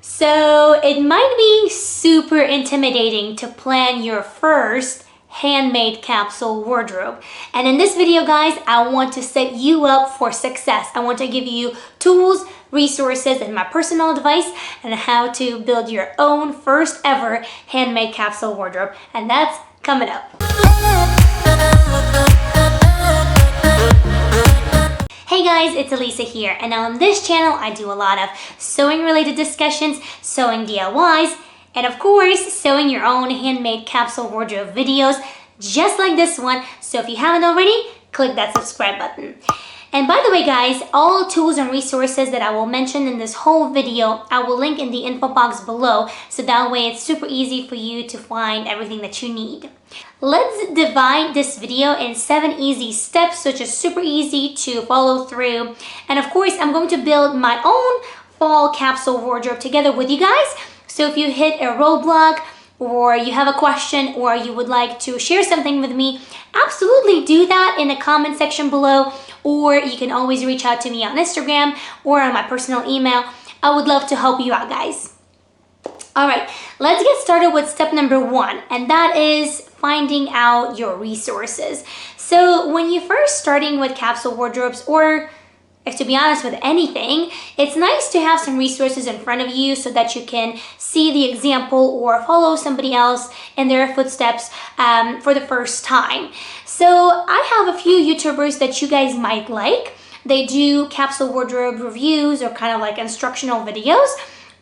So it might be super intimidating to plan your first handmade capsule wardrobe. And in this video, guys, I want to set you up for success. I want to give you tools, resources, and my personal advice on how to build your own first ever handmade capsule wardrobe. And that's coming up. Hey guys, it's Alisa here, and on this channel I do a lot of sewing related discussions, sewing DIYs, and of course sewing your own handmade capsule wardrobe videos just like this one. So if you haven't already, click that subscribe button. And by the way guys, all tools and resources that I will mention in this whole video, I will link in the info box below, so that way it's super easy for you to find everything that you need. Let's divide this video in 7 easy steps, which is super easy to follow through. And of course, I'm going to build my own fall capsule wardrobe together with you guys. So if you hit a roadblock, or you have a question, or you would like to share something with me, absolutely do that in the comment section below, or you can always reach out to me on Instagram or on my personal email. I would love to help you out, guys. All right, let's get started with step number 1, and that is finding out your resources. So when you're first starting with capsule wardrobes, or to be honest with anything, it's nice to have some resources in front of you so that you can see the example or follow somebody else in their footsteps for the first time. So I have a few YouTubers that you guys might like. They do capsule wardrobe reviews or kind of like instructional videos.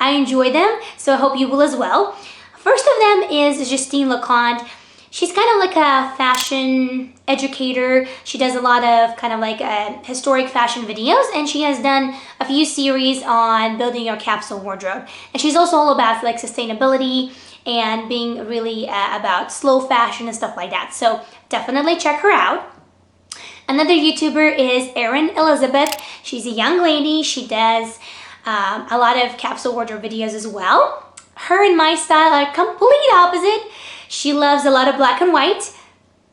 I enjoy them, so I hope you will as well. First of them is Justine LeConte. She's kind of like a fashion educator. She does a lot of kind of like historic fashion videos, and she has done a few series on building your capsule wardrobe. And she's also all about like sustainability and being really about slow fashion and stuff like that. So definitely check her out. Another YouTuber is Erin Elizabeth. She's a young lady. She does a lot of capsule wardrobe videos as well. Her and my style are complete opposite. She loves a lot of black and white.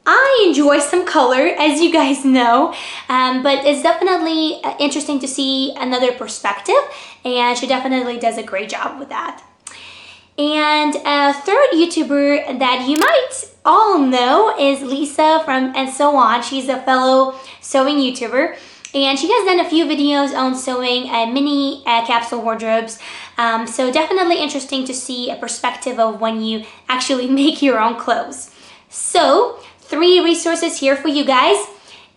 I enjoy some color, as you guys know, but it's definitely interesting to see another perspective, and she definitely does a great job with that. And a third YouTuber that you might all know is Lisa from And So On. She's a fellow sewing YouTuber, and she has done a few videos on sewing mini capsule wardrobes. So definitely interesting to see a perspective of when you actually make your own clothes. So 3 resources here for you guys.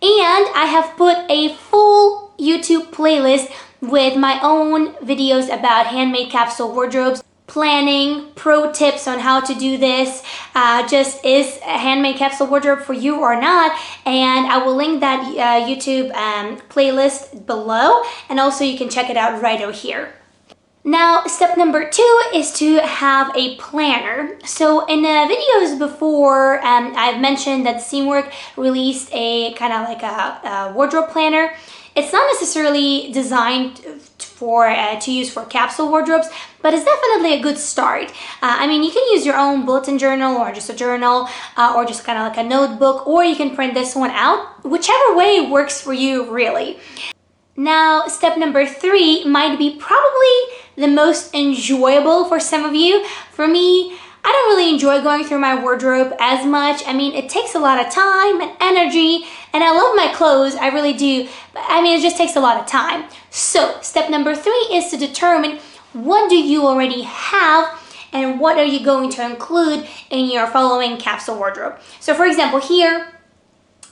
And I have put a full YouTube playlist with my own videos about handmade capsule wardrobes, planning, pro tips on how to do this, just is a handmade capsule wardrobe for you or not, and I will link that YouTube playlist below, and also you can check it out right over here. Now, step number 2 is to have a planner. So in the videos before, I've mentioned that Seamwork released a kind of like a wardrobe planner. It's not necessarily designed for to use for capsule wardrobes, but it's definitely a good start. I mean, you can use your own bulletin journal or just a journal or just kind of like a notebook, or you can print this one out, whichever way works for you really. Now, step number 3 might be probably the most enjoyable for some of you. For me, I don't really enjoy going through my wardrobe as much. I mean, it takes a lot of time and energy, and I love my clothes, I really do. But I mean, it just takes a lot of time. So step number 3 is to determine what do you already have and what are you going to include in your following capsule wardrobe. So for example, here,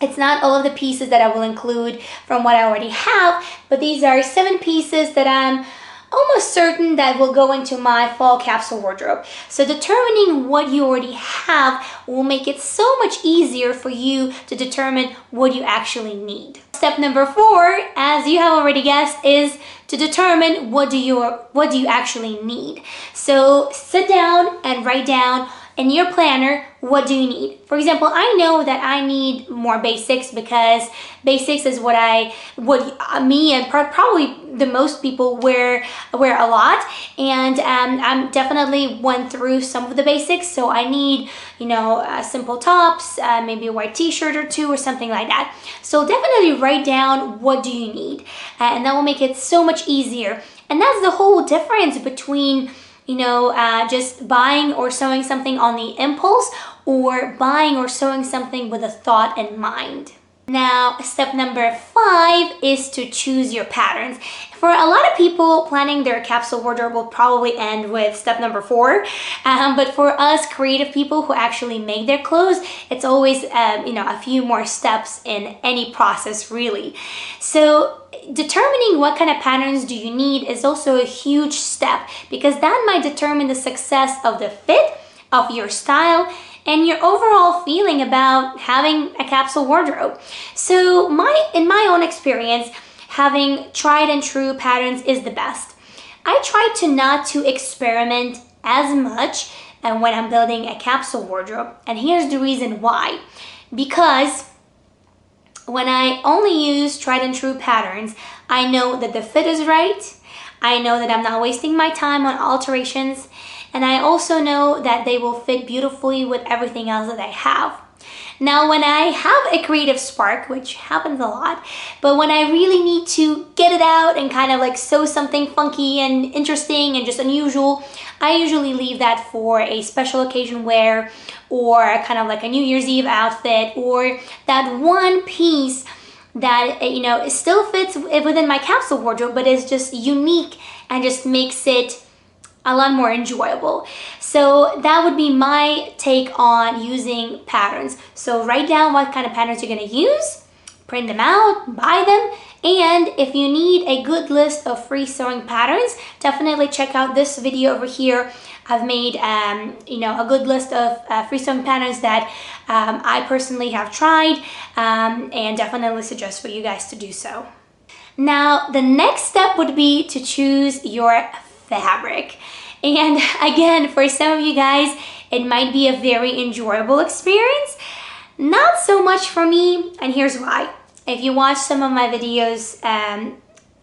it's not all of the pieces that I will include from what I already have, but these are 7 pieces that I'm almost certain that will go into my fall capsule wardrobe. So determining what you already have will make it so much easier for you to determine what you actually need. Step number 4, as you have already guessed, is to determine what do you actually need. So sit down and write down in your planner, what do you need? For example, I know that I need more basics, because basics is what me and probably the most people wear a lot, and I'm definitely went through some of the basics. So I need, you know, simple tops, maybe a white t-shirt or 2 or something like that. So definitely write down what do you need, and that will make it so much easier. And that's the whole difference between just buying or sewing something on the impulse, or buying or sewing something with a thought in mind. Now, step number 5 is to choose your patterns. For a lot of people, planning their capsule wardrobe will probably end with step number 4. But for us creative people who actually make their clothes, it's always, a few more steps in any process, really. So determining what kind of patterns do you need is also a huge step, because that might determine the success of the fit, of your style, and your overall feeling about having a capsule wardrobe. So in my own experience, having tried and true patterns is the best. I try to not to experiment as much when I'm building a capsule wardrobe, and here's the reason why. Because when I only use tried and true patterns, I know that the fit is right, I know that I'm not wasting my time on alterations, and I also know that they will fit beautifully with everything else that I have. Now, when I have a creative spark, which happens a lot, but when I really need to get it out and kind of like sew something funky and interesting and just unusual, I usually leave that for a special occasion wear, or kind of like a New Year's Eve outfit, or that one piece that, it still fits within my capsule wardrobe, but is just unique and just makes it a lot more enjoyable. So that would be my take on using patterns. So write down what kind of patterns you're going to use, print them out, buy them, and if you need a good list of free sewing patterns, definitely check out this video over here. I've made a good list of free sewing patterns that I personally have tried, and definitely suggest for you guys to do so. Now, the next step would be to choose your fabric. And again, for some of you guys, it might be a very enjoyable experience. Not so much for me, and here's why. If you watched some of my videos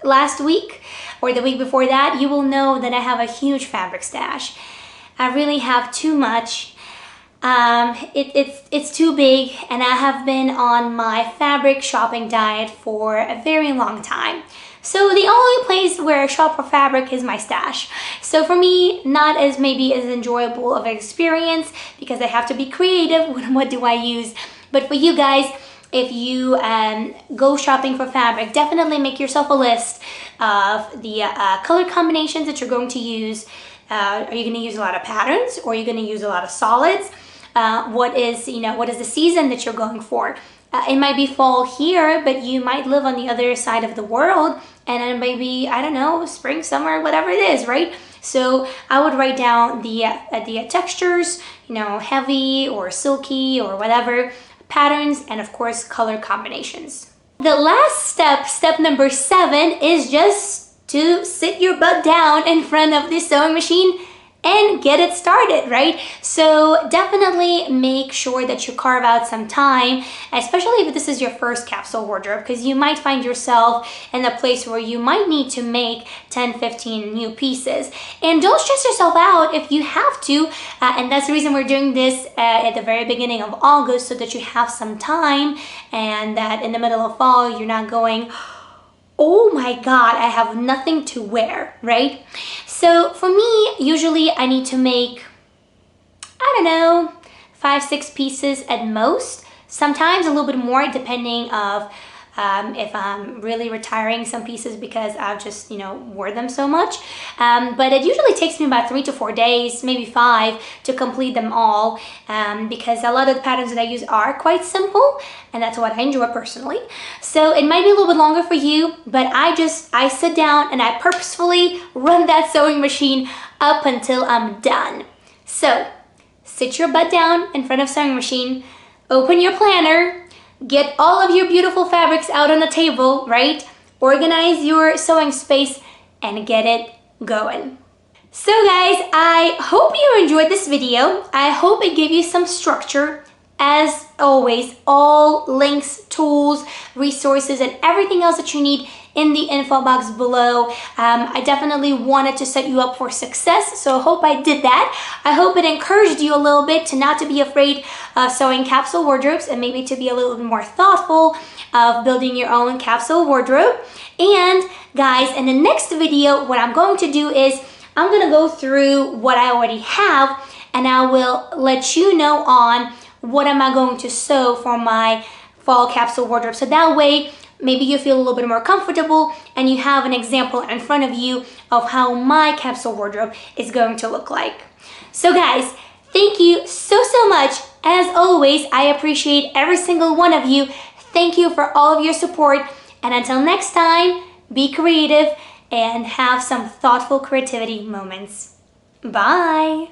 last week or the week before that, you will know that I have a huge fabric stash. I really have too much. It's too big, and I have been on my fabric shopping diet for a very long time. So the only place where I shop for fabric is my stash. So for me, not as maybe as enjoyable of an experience, because I have to be creative with what do I use. But for you guys, if you go shopping for fabric, definitely make yourself a list of the color combinations that you're going to use. Are you going to use a lot of patterns, or are you going to use a lot of solids? What is the season that you're going for? It might be fall here, but you might live on the other side of the world, and then maybe, I don't know, spring, summer, whatever it is, right? So I would write down the textures, heavy or silky or whatever, patterns, and of course, color combinations. The last step, step number 7, is just to sit your butt down in front of the sewing machine and get it started, right? So definitely make sure that you carve out some time, especially if this is your first capsule wardrobe, because you might find yourself in a place where you might need to make 10, 15 new pieces. And don't stress yourself out if you have to, and that's the reason we're doing this at the very beginning of August, so that you have some time, and that in the middle of fall, you're not going, oh my God, I have nothing to wear, right? So for me, usually I need to make, I don't know, 5, 6 pieces at most. Sometimes a little bit more, depending of if I'm really retiring some pieces because I've just, wore them so much. But it usually takes me about 3 to 4 days, maybe 5, to complete them all, because a lot of the patterns that I use are quite simple, and that's what I enjoy personally. So it might be a little bit longer for you, but I sit down and I purposefully run that sewing machine up until I'm done. So sit your butt down in front of sewing machine, open your planner, get all of your beautiful fabrics out on the table, right? Organize your sewing space and get it going. So guys, I hope you enjoyed this video. I hope it gave you some structure. As always, all links, tools, resources, and everything else that you need in the info box below. I definitely wanted to set you up for success, so I hope I did that. I hope it encouraged you a little bit to not to be afraid of sewing capsule wardrobes, and maybe to be a little bit more thoughtful of building your own capsule wardrobe. And guys, in the next video, what I'm going to do is I'm gonna go through what I already have, and I will let you know on what am I going to sew for my fall capsule wardrobe. So that way, maybe you feel a little bit more comfortable and you have an example in front of you of how my capsule wardrobe is going to look like. So guys, thank you so much. As always, I appreciate every single one of you. Thank you for all of your support. And until next time, be creative and have some thoughtful creativity moments. Bye.